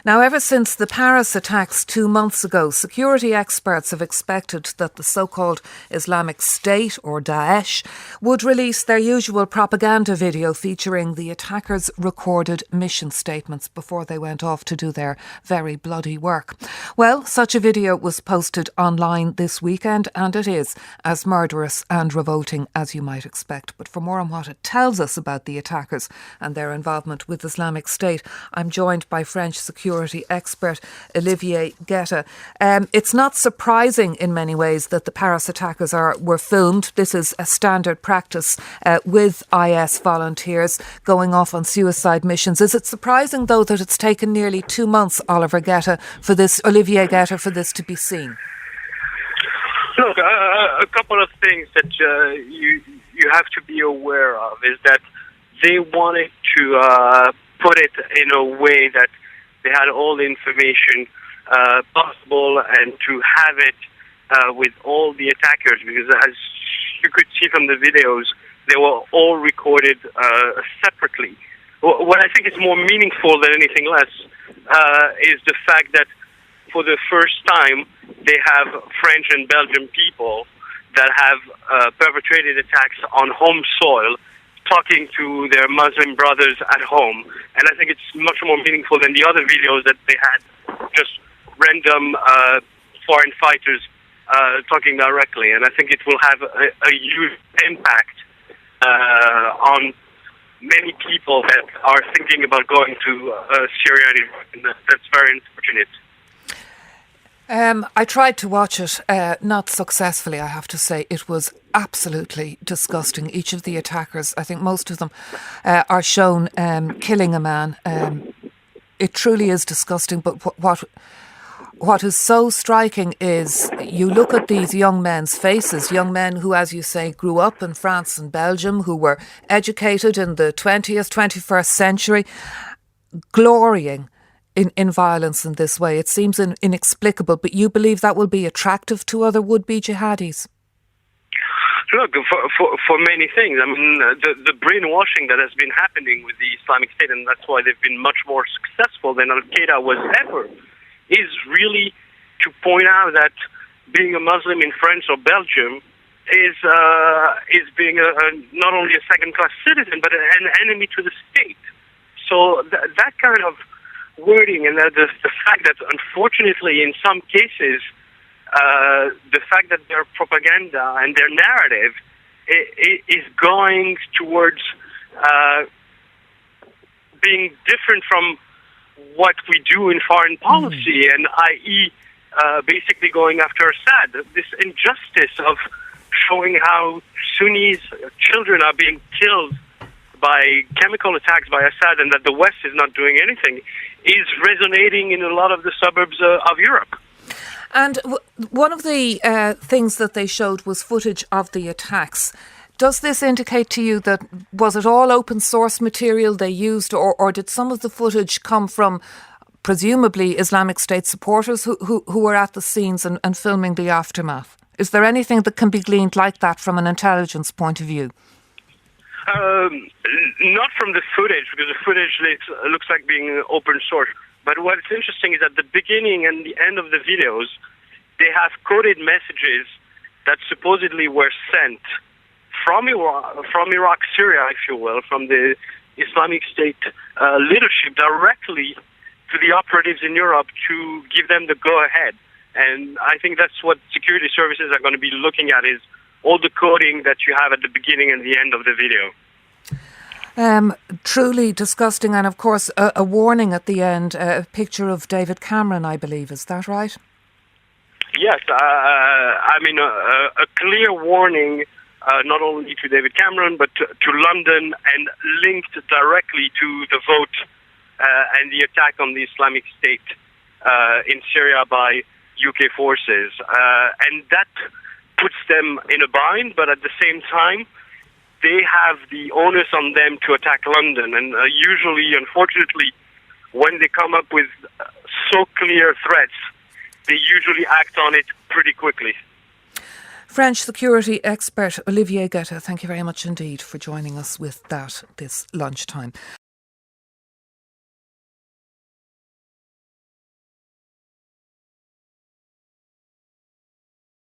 Now, ever since the Paris attacks 2 months ago, security experts have expected that the so-called Islamic State, or Daesh, would release their usual propaganda video featuring the attackers' recorded mission statements before they went off to do their very bloody work. Well, such a video was posted online this weekend, and it is as murderous and revolting as you might expect. But for more on what it tells us about the attackers and their involvement with Islamic State, I'm joined by French security expert Olivier Guetta. It's not surprising in many ways that the Paris attackers were filmed. This is a standard practice with IS volunteers going off on suicide missions. Is it surprising, though, that it's taken nearly 2 months, Olivier Guetta, for this to be seen? Look, a couple of things that you have to be aware of is that they wanted to put it in a way that they had all the information possible and to have it with all the attackers, because as you could see from the videos, they were all recorded separately. What I think is more meaningful than anything less is the fact that for the first time they have French and Belgian people that have perpetrated attacks on home soil, talking to their Muslim brothers at home. And I think it's much more meaningful than the other videos that they had, just random foreign fighters talking directly. And I think it will have a huge impact on many people that are thinking about going to Syria and Iraq. And that's very unfortunate. I tried to watch it, not successfully, I have to say. It was absolutely disgusting. Each of the attackers, I think most of them, are shown killing a man. It truly is disgusting, but what is so striking is you look at these young men's faces, young men who, as you say, grew up in France and Belgium, who were educated in the 20th, 21st century, glorying in violence in this way. It seems inexplicable, but you believe that will be attractive to other would-be jihadis? Look, for many things. I mean, the brainwashing that has been happening with the Islamic State, and that's why they've been much more successful than Al-Qaeda was ever, is really to point out that being a Muslim in France or Belgium is being not only a second-class citizen, but an enemy to the state. So that kind of wording, and the fact that, unfortunately, in some cases, the fact that their propaganda and their narrative is going towards being different from what we do in foreign policy, and i.e. Basically going after Assad. This injustice of showing how Sunnis, children, are being killed by chemical attacks by Assad, and that the West is not doing anything, is resonating in a lot of the suburbs of Europe. And one of the things that they showed was footage of the attacks. Does this indicate to you that was it all open source material they used, or did some of the footage come from presumably Islamic State supporters who were at the scenes and filming the aftermath? Is there anything that can be gleaned like that from an intelligence point of view? Not from the footage, because the footage looks like being open source. But what's interesting is at the beginning and the end of the videos, they have coded messages that supposedly were sent from Iraq, Syria, if you will, from the Islamic State leadership directly to the operatives in Europe to give them the go-ahead. And I think that's what security services are going to be looking at, is all the coding that you have at the beginning and the end of the video. Truly disgusting, and of course a warning at the end, a picture of David Cameron, I believe. Is that right? Yes, I mean a clear warning, not only to David Cameron but to London, and linked directly to the vote and the attack on the Islamic State in Syria by UK forces, and that puts them in a bind, but at the same time, they have the onus on them to attack London. And usually, unfortunately, when they come up with so clear threats, they usually act on it pretty quickly. French security expert Olivier Guetta, thank you very much indeed for joining us with that this lunchtime.